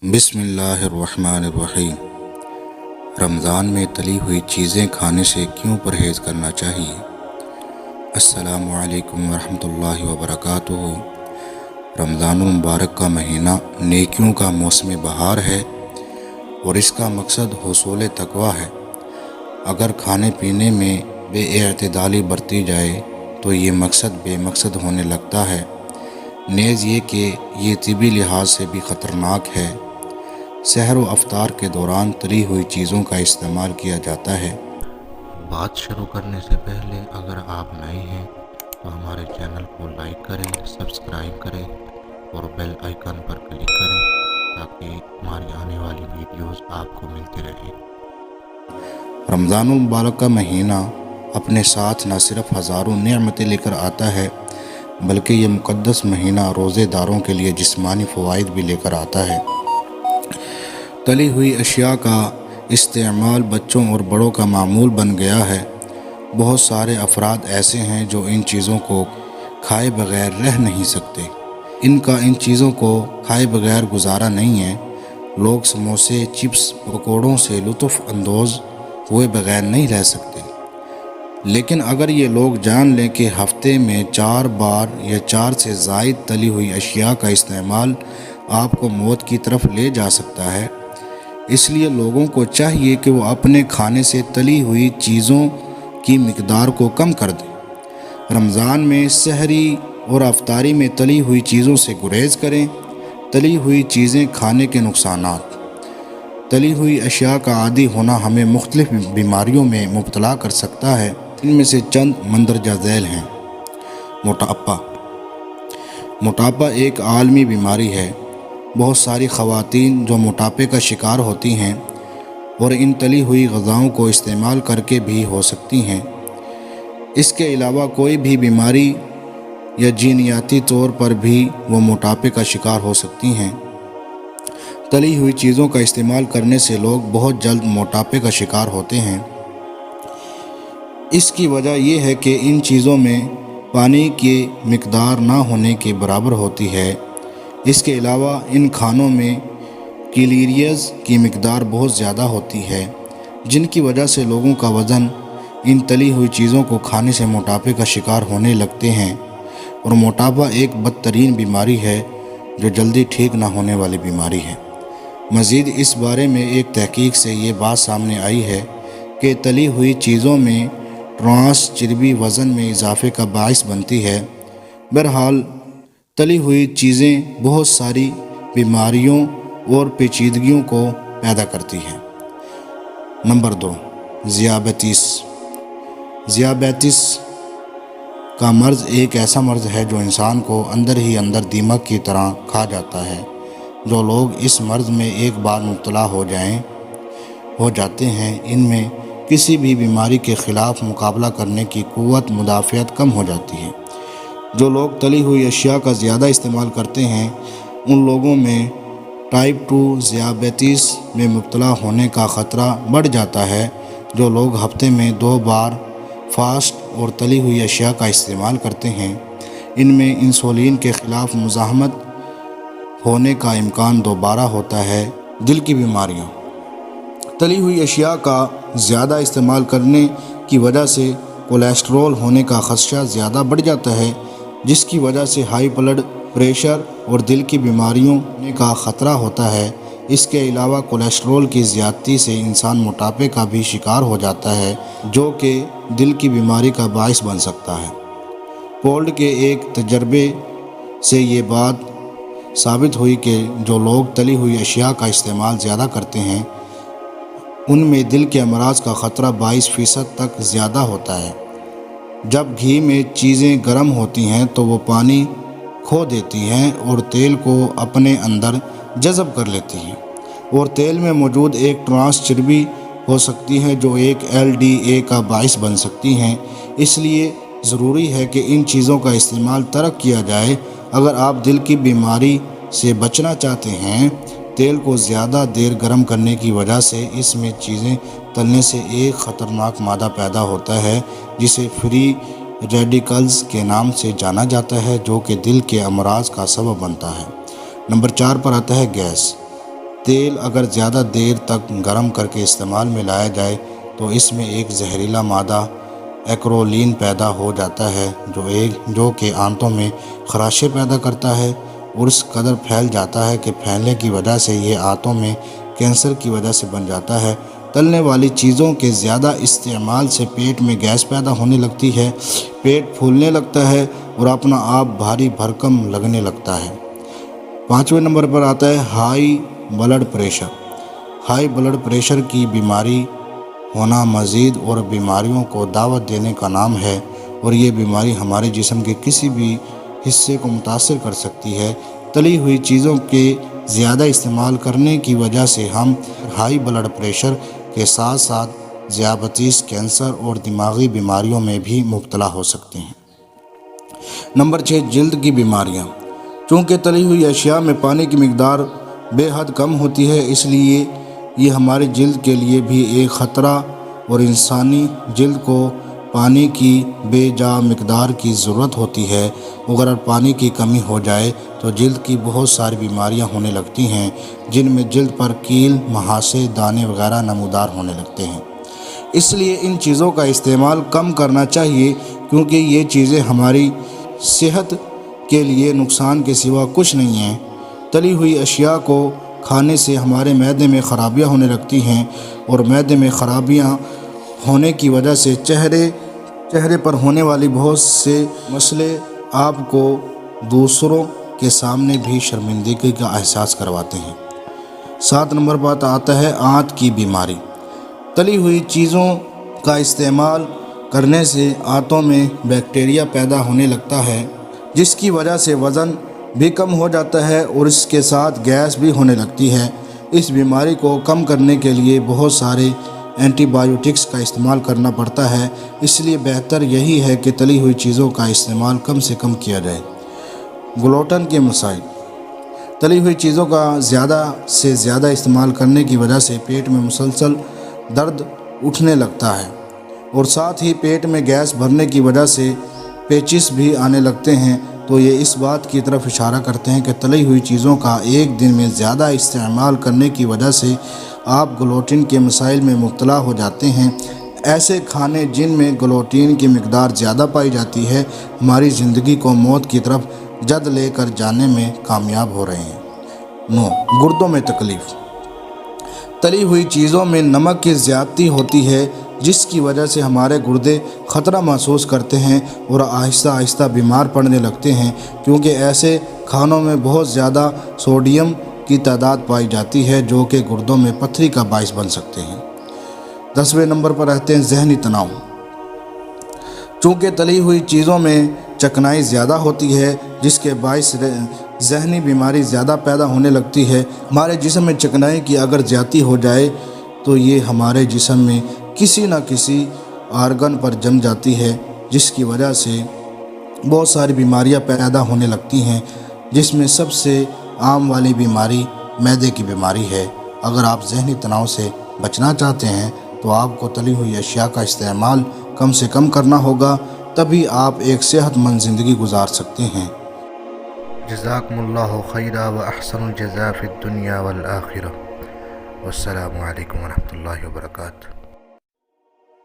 بسم اللہ الرحمن الرحیم۔ رمضان میں تلی ہوئی چیزیں کھانے سے کیوں پرہیز کرنا چاہیے؟ السلام علیکم ورحمۃ اللہ وبرکاتہ۔ رمضان المبارک کا مہینہ نیکیوں کا موسم بہار ہے اور اس کا مقصد حصول تقویٰ ہے۔ اگر کھانے پینے میں بے اعتدالی برتی جائے تو یہ مقصد بے مقصد ہونے لگتا ہے، نیز یہ کہ یہ طبی لحاظ سے بھی خطرناک ہے۔ سحر و افطار کے دوران تلی ہوئی چیزوں کا استعمال کیا جاتا ہے۔ بات شروع کرنے سے پہلے اگر آپ نئے ہیں تو ہمارے چینل کو لائک کریں، سبسکرائب کریں اور بیل آئیکن پر کلک کریں تاکہ ہماری آنے والی ویڈیوز آپ کو ملتی رہیں۔ رمضان المبارک کا مہینہ اپنے ساتھ نہ صرف ہزاروں نعمتیں لے کر آتا ہے بلکہ یہ مقدس مہینہ روزے داروں کے لیے جسمانی فوائد بھی لے کر آتا ہے۔ تلی ہوئی اشیاء کا استعمال بچوں اور بڑوں کا معمول بن گیا ہے۔ بہت سارے افراد ایسے ہیں جو ان چیزوں کو کھائے بغیر رہ نہیں سکتے۔ ان چیزوں کو کھائے بغیر گزارا نہیں ہے۔ لوگ سموسے، چپس، پکوڑوں سے لطف اندوز ہوئے بغیر نہیں رہ سکتے۔ لیکن اگر یہ لوگ جان لیں کہ ہفتے میں 4 بار یا 4 سے زائد تلی ہوئی اشیاء کا استعمال آپ کو موت کی طرف لے جا سکتا ہے، اس لیے لوگوں کو چاہیے کہ وہ اپنے کھانے سے تلی ہوئی چیزوں کی مقدار کو کم کر دیں۔ رمضان میں سحری اور افطاری میں تلی ہوئی چیزوں سے گریز کریں۔ تلی ہوئی چیزیں کھانے کے نقصانات۔ تلی ہوئی اشیاء کا عادی ہونا ہمیں مختلف بیماریوں میں مبتلا کر سکتا ہے۔ ان میں سے چند مندرجہ ذیل ہیں۔ موٹاپا ایک عالمی بیماری ہے۔ بہت ساری خواتین جو موٹاپے کا شکار ہوتی ہیں اور ان تلی ہوئی غذاؤں کو استعمال کر کے بھی ہو سکتی ہیں۔ اس کے علاوہ کوئی بھی بیماری یا جینیاتی طور پر بھی وہ موٹاپے کا شکار ہو سکتی ہیں۔ تلی ہوئی چیزوں کا استعمال کرنے سے لوگ بہت جلد موٹاپے کا شکار ہوتے ہیں۔ اس کی وجہ یہ ہے کہ ان چیزوں میں پانی کی مقدار نہ ہونے کے برابر ہوتی ہے۔ اس کے علاوہ ان کھانوں میں کیلوریز کی مقدار بہت زیادہ ہوتی ہے، جن کی وجہ سے لوگوں کا وزن ان تلی ہوئی چیزوں کو کھانے سے موٹاپے کا شکار ہونے لگتے ہیں، اور موٹاپا ایک بدترین بیماری ہے جو جلدی ٹھیک نہ ہونے والی بیماری ہے۔ مزید اس بارے میں ایک تحقیق سے یہ بات سامنے آئی ہے کہ تلی ہوئی چیزوں میں ٹرانس چربی وزن میں اضافے کا باعث بنتی ہے۔ بہرحال تلی ہوئی چیزیں بہت ساری بیماریوں اور پیچیدگیوں کو پیدا کرتی ہیں۔ نمبر 2، ذیابیطس کا مرض ایک ایسا مرض ہے جو انسان کو اندر ہی اندر دیمک کی طرح کھا جاتا ہے۔ جو لوگ اس مرض میں ایک بار مبتلا ہو جاتے ہیں، ان میں کسی بھی بیماری کے خلاف مقابلہ کرنے کی قوت مدافعت کم ہو جاتی ہے۔ جو لوگ تلی ہوئی اشیاء کا زیادہ استعمال کرتے ہیں، ان لوگوں میں ٹائپ 2 ذیابیطس میں مبتلا ہونے کا خطرہ بڑھ جاتا ہے۔ جو لوگ ہفتے میں 2 بار فاسٹ اور تلی ہوئی اشیاء کا استعمال کرتے ہیں، ان میں انسولین کے خلاف مزاحمت ہونے کا امکان دوبارہ ہوتا ہے۔ دل کی بیماریاں۔ تلی ہوئی اشیاء کا زیادہ استعمال کرنے کی وجہ سے کولیسٹرول ہونے کا خدشہ زیادہ بڑھ جاتا ہے، جس کی وجہ سے ہائی بلڈ پریشر اور دل کی بیماریوں ہونے کا خطرہ ہوتا ہے۔ اس کے علاوہ کولیسٹرول کی زیادتی سے انسان موٹاپے کا بھی شکار ہو جاتا ہے، جو کہ دل کی بیماری کا باعث بن سکتا ہے۔ پولڈ کے ایک تجربے سے یہ بات ثابت ہوئی کہ جو لوگ تلی ہوئی اشیاء کا استعمال زیادہ کرتے ہیں، ان میں دل کے امراض کا خطرہ 22% تک زیادہ ہوتا ہے۔ جب گھی میں چیزیں گرم ہوتی ہیں تو وہ پانی کھو دیتی ہیں اور تیل کو اپنے اندر جذب کر لیتی ہیں، اور تیل میں موجود ایک ٹرانس چربی ہو سکتی ہے جو ایک LDA کا باعث بن سکتی ہیں۔ اس لیے ضروری ہے کہ ان چیزوں کا استعمال ترک کیا جائے۔ اگر آپ دل کی بیماری سے بچنا چاہتے ہیں، تیل کو زیادہ دیر گرم کرنے کی وجہ سے اس میں چیزیں تلنے سے ایک خطرناک مادہ پیدا ہوتا ہے جسے فری ریڈیکلز کے نام سے جانا جاتا ہے، جو کہ دل کے امراض کا سبب بنتا ہے۔ نمبر 4 پر آتا ہے گیس۔ تیل اگر زیادہ دیر تک گرم کر کے استعمال میں لایا جائے تو اس میں ایک زہریلا مادہ ایکرولین پیدا ہو جاتا ہے جو کہ آنتوں میں خراشیں پیدا کرتا ہے اور اس قدر پھیل جاتا ہے کہ پھیلنے کی وجہ سے یہ آنتوں میں کینسر کی وجہ سے بن جاتا ہے۔ تلنے والی چیزوں کے زیادہ استعمال سے پیٹ میں گیس پیدا ہونے لگتی ہے، پیٹ پھولنے لگتا ہے اور اپنا آپ بھاری بھرکم لگنے لگتا ہے۔ 5ویں نمبر پر آتا ہے high blood pressure. High blood pressure کی بیماری ہونا مزید اور بیماریوں کو دعوت دینے کا نام ہے، اور یہ بیماری ہمارے جسم کے کسی بھی حصے کو متاثر کر سکتی ہے۔ تلی ہوئی چیزوں کے زیادہ استعمال کرنے کی وجہ سے ہم ہائی بلڈ پریشر کے ساتھ ساتھ ذیابیطس، کینسر اور دماغی بیماریوں میں بھی مبتلا ہو سکتے ہیں۔ نمبر 6، جلد کی بیماریاں۔ چونکہ تلی ہوئی اشیاء میں پانی کی مقدار بے حد کم ہوتی ہے، اس لیے یہ ہماری جلد کے لیے بھی ایک خطرہ، اور انسانی جلد کو پانی کی بے جا مقدار کی ضرورت ہوتی ہے۔ اگر پانی کی کمی ہو جائے تو جلد کی بہت ساری بیماریاں ہونے لگتی ہیں، جن میں جلد پر کیل، مہاسے، دانے وغیرہ نمودار ہونے لگتے ہیں۔ اس لیے ان چیزوں کا استعمال کم کرنا چاہیے، کیونکہ یہ چیزیں ہماری صحت کے لیے نقصان کے سوا کچھ نہیں ہیں۔ تلی ہوئی اشیاء کو کھانے سے ہمارے معدے میں خرابیاں ہونے لگتی ہیں، اور معدے میں خرابیاں ہونے کی وجہ سے چہرے پر ہونے والی بہت سے مسئلے آپ کو دوسروں کے سامنے بھی شرمندگی کا احساس کرواتے ہیں۔ 7 نمبر پر آتا ہے آنت کی بیماری۔ تلی ہوئی چیزوں کا استعمال کرنے سے آنتوں میں بیکٹیریا پیدا ہونے لگتا ہے، جس کی وجہ سے وزن بھی کم ہو جاتا ہے اور اس کے ساتھ گیس بھی ہونے لگتی ہے۔ اس بیماری کو کم کرنے کے لیے بہت سارے اینٹی بایوٹکس کا استعمال کرنا پڑتا ہے، اس لیے بہتر یہی ہے کہ تلی ہوئی چیزوں کا استعمال کم سے کم کیا جائے۔ گلوٹن کے مسائل۔ تلی ہوئی چیزوں کا زیادہ سے زیادہ استعمال کرنے کی وجہ سے پیٹ میں مسلسل درد اٹھنے لگتا ہے، اور ساتھ ہی پیٹ میں گیس بھرنے کی وجہ سے پیچس بھی آنے لگتے ہیں، تو یہ اس بات کی طرف اشارہ کرتے ہیں کہ تلی ہوئی چیزوں کا ایک دن میں زیادہ استعمال کرنے کی وجہ سے آپ گلوٹن کے مسائل میں مبتلا ہو جاتے ہیں۔ ایسے کھانے جن میں گلوٹین کی مقدار زیادہ پائی جاتی ہے ہماری زندگی کو موت کی طرف جد لے کر جانے میں کامیاب ہو رہے ہیں۔ 9، گردوں میں تکلیف۔ تلی ہوئی چیزوں میں نمک کی زیادتی ہوتی ہے، جس کی وجہ سے ہمارے گردے خطرہ محسوس کرتے ہیں اور آہستہ آہستہ بیمار پڑنے لگتے ہیں، کیونکہ ایسے کھانوں میں بہت زیادہ سوڈیم کی تعداد پائی جاتی ہے، جو کہ گردوں میں پتھری کا باعث بن سکتے ہیں۔ 10ویں نمبر پر رہتے ہیں ذہنی تناؤ۔ چونکہ تلی ہوئی چیزوں میں چکنائی زیادہ ہوتی ہے، جس کے باعث ذہنی بیماری زیادہ پیدا ہونے لگتی ہے۔ ہمارے جسم میں چکنائی کی اگر زیادتی ہو جائے تو یہ ہمارے جسم میں کسی نہ کسی آرگن پر جم جاتی ہے، جس کی وجہ سے بہت ساری بیماریاں پیدا ہونے لگتی ہیں، جس میں سب سے عام والی بیماری معدے کی بیماری ہے۔ اگر آپ ذہنی تناؤ سے بچنا چاہتے ہیں تو آپ کو تلی ہوئی اشیاء کا استعمال کم سے کم کرنا ہوگا، تبھی آپ ایک صحت مند زندگی گزار سکتے ہیں۔ جزاکم اللہ خیرا و احسن الجزاء فی الدنیا والآخرہ۔ والسلام علیکم ورحمۃ اللہ وبرکاتہ۔